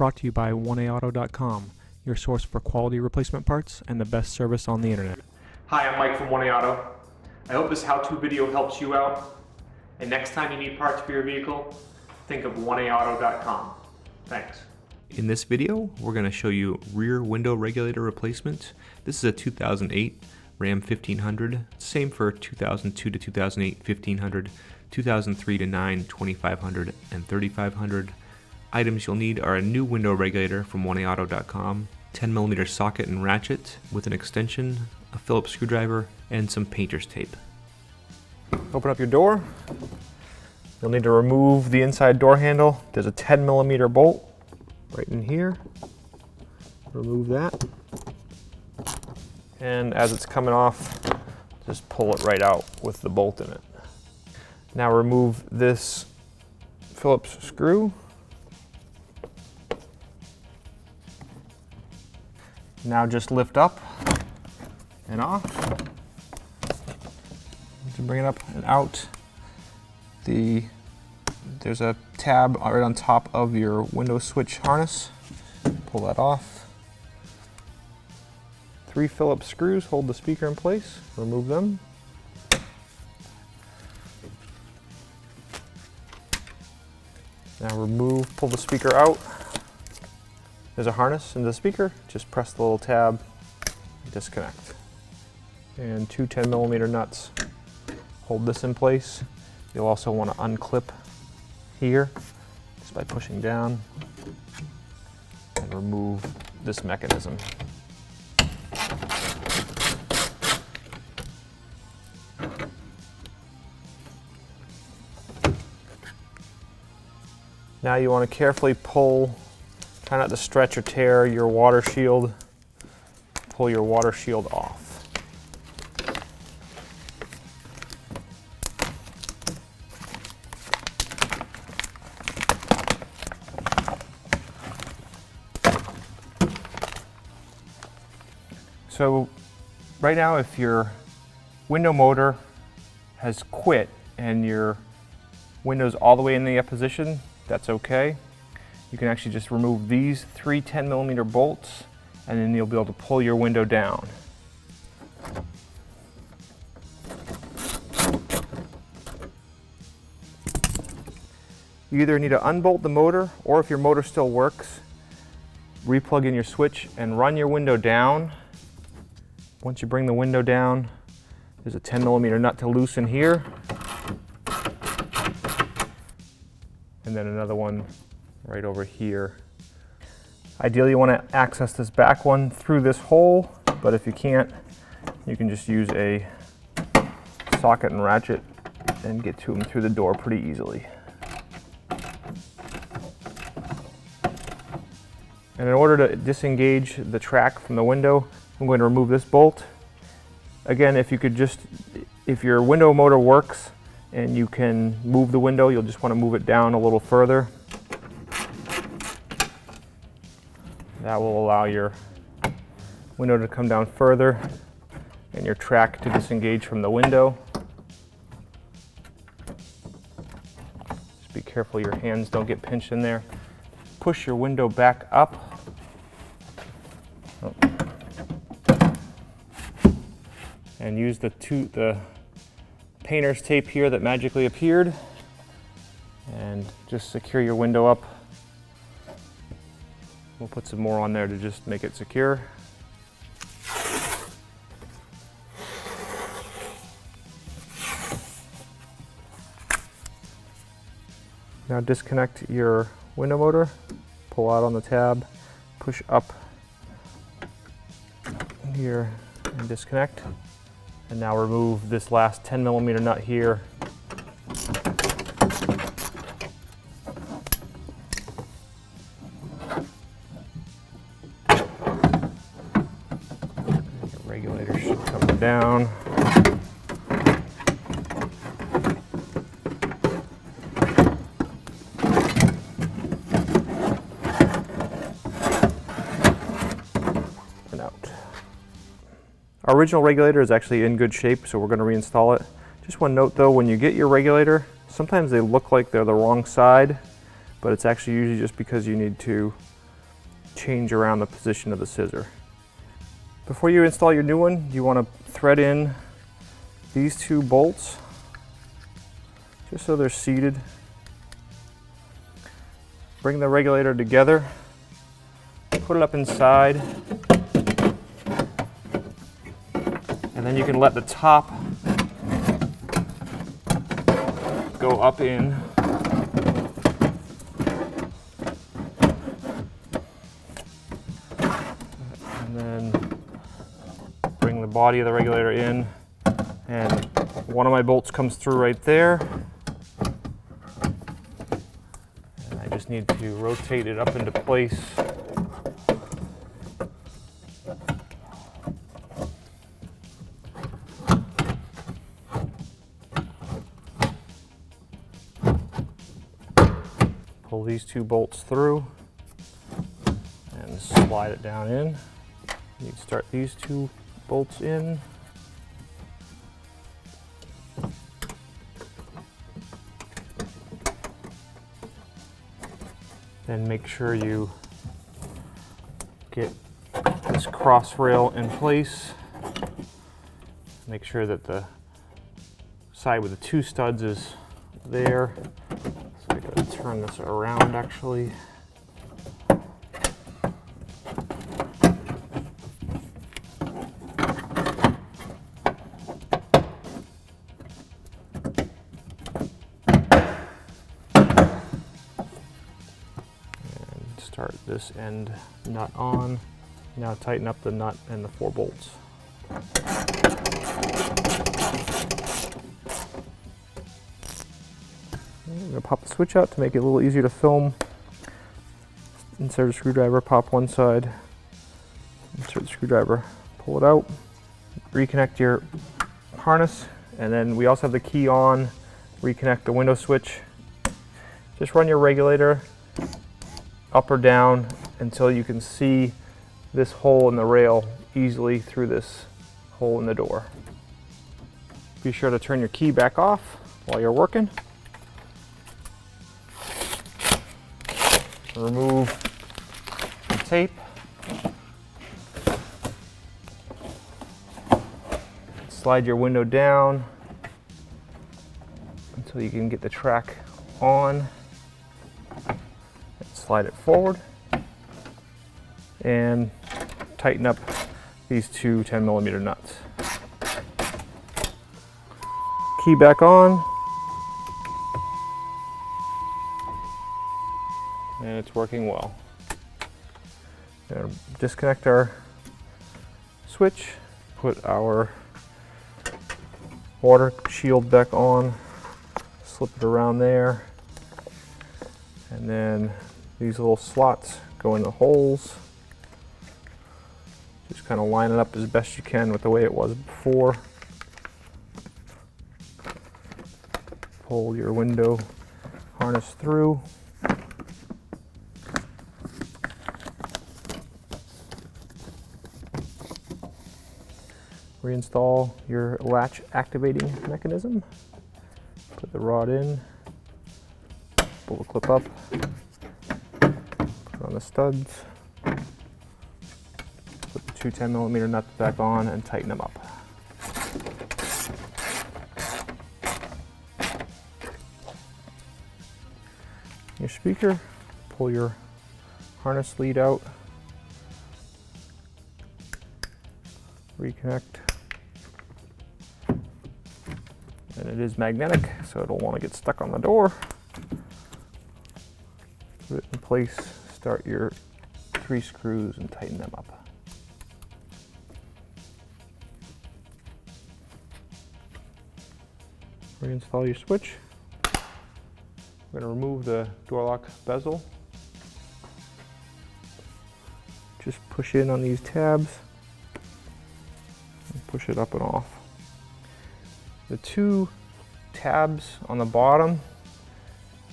Brought to you by 1AAuto.com, your source for quality replacement parts and the best service on the internet. Hi, I'm Mike from 1AAuto. I hope this how-to video helps you out. And next time you need parts for your vehicle, think of 1AAuto.com. Thanks. In this video, we're going to show you rear window regulator replacement. This is a 2008 Ram 1500, same for 2002 to 2008 1500, 2003 to 9 2500, and 3500. Items you'll need are a new window regulator from 1AAuto.com, 10mm socket and ratchet with an extension, a Phillips screwdriver, and some painter's tape. Open up your door. You'll need to remove the inside door handle. There's a 10mm bolt right in here. Remove that. And as it's coming off, just pull it right out with the bolt in it. Now remove this Phillips screw. Now just lift up and off. To bring it up and out, there's a tab right on top of your window switch harness. Pull that off. 3 Phillips screws hold the speaker in place. Remove them. Now pull the speaker out. There's a harness in the speaker. Just press the little tab, disconnect. And 2 10mm nuts hold this in place. You'll also want to unclip here just by pushing down and remove this mechanism. Now you want to carefully pull, try not to stretch or tear your water shield. Pull your water shield off. So right now, if your window motor has quit and your window's all the way in the up position, that's okay. You can actually just remove these 3 10mm bolts and then you'll be able to pull your window down. You either need to unbolt the motor, or if your motor still works, replug in your switch and run your window down. Once you bring the window down, there's a 10mm nut to loosen here. And then another one right over here. Ideally, you want to access this back one through this hole, but if you can't, you can just use a socket and ratchet and get to them through the door pretty easily. And in order to disengage the track from the window, I'm going to remove this bolt. Again, if your window motor works and you can move the window, you'll just want to move it down a little further. That will allow your window to come down further and your track to disengage from the window. Just be careful your hands don't get pinched in there. Push your window back up. And use the painter's tape here that magically appeared, and just secure your window up. We'll put some more on there to just make it secure. Now disconnect your window motor, pull out on the tab, push up here and disconnect. And now remove this last 10mm nut here. The regulator should come down. And out. Our original regulator is actually in good shape, so we're going to reinstall it. Just one note though, when you get your regulator, sometimes they look like they're the wrong side, but it's actually usually just because you need to change around the position of the scissor. Before you install your new one, you want to thread in these 2 bolts just so they're seated. Bring the regulator together, put it up inside, and then you can let the top go up in. And then bring the body of the regulator in, and one of my bolts comes through right there. And I just need to rotate it up into place. Pull these 2 bolts through and slide it down in. You start these 2 bolts in. Then make sure you get this cross rail in place. Make sure that the side with the 2 studs is there. So I gotta turn this around actually. Start this end nut on. Now tighten up the nut and the 4 bolts. I'm going to pop the switch out to make it a little easier to film. Insert a screwdriver, pop one side, insert the screwdriver, pull it out, reconnect your harness, and then we also have the key on, reconnect the window switch. Just run your regulator up or down until you can see this hole in the rail easily through this hole in the door. Be sure to turn your key back off while you're working. Remove the tape. Slide your window down until you can get the track on. Slide it forward and tighten up these 2 10mm nuts. Key back on, and it's working well. Now disconnect our switch, put our water shield back on, slip it around there, and then these little slots go in the holes. Just kind of line it up as best you can with the way it was before. Pull your window harness through. Reinstall your latch activating mechanism. Put the rod in, pull the clip up, put on the studs, put the 2 10mm nuts back on and tighten them up. Your speaker, pull your harness lead out, reconnect, and it is magnetic, so it'll want to get stuck on the door. Put it in place, start your 3 screws and tighten them up. Reinstall your switch. I'm going to remove the door lock bezel. Just push in on these tabs and push it up and off. The 2 tabs on the bottom,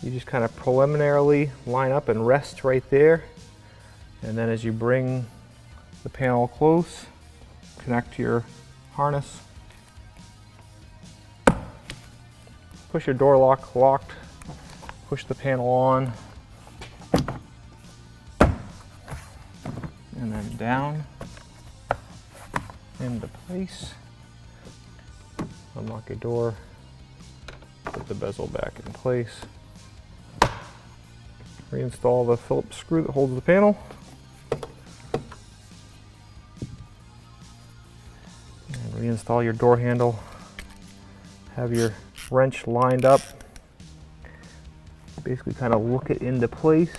you just kind of preliminarily line up and rest right there. And then as you bring the panel close, connect your harness. Push your door lock locked. Push the panel on. and then down into place. Unlock your door, put the bezel back in place. Reinstall the Phillips screw that holds the panel. And reinstall your door handle. Have your wrench lined up. Basically kind of look it into place.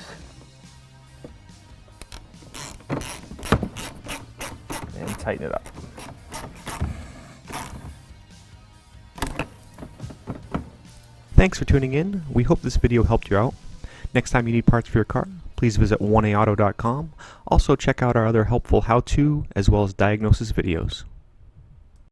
And tighten it up. Thanks for tuning in. We hope this video helped you out. Next time you need parts for your car, please visit 1aauto.com. Also check out our other helpful how-to as well as diagnosis videos.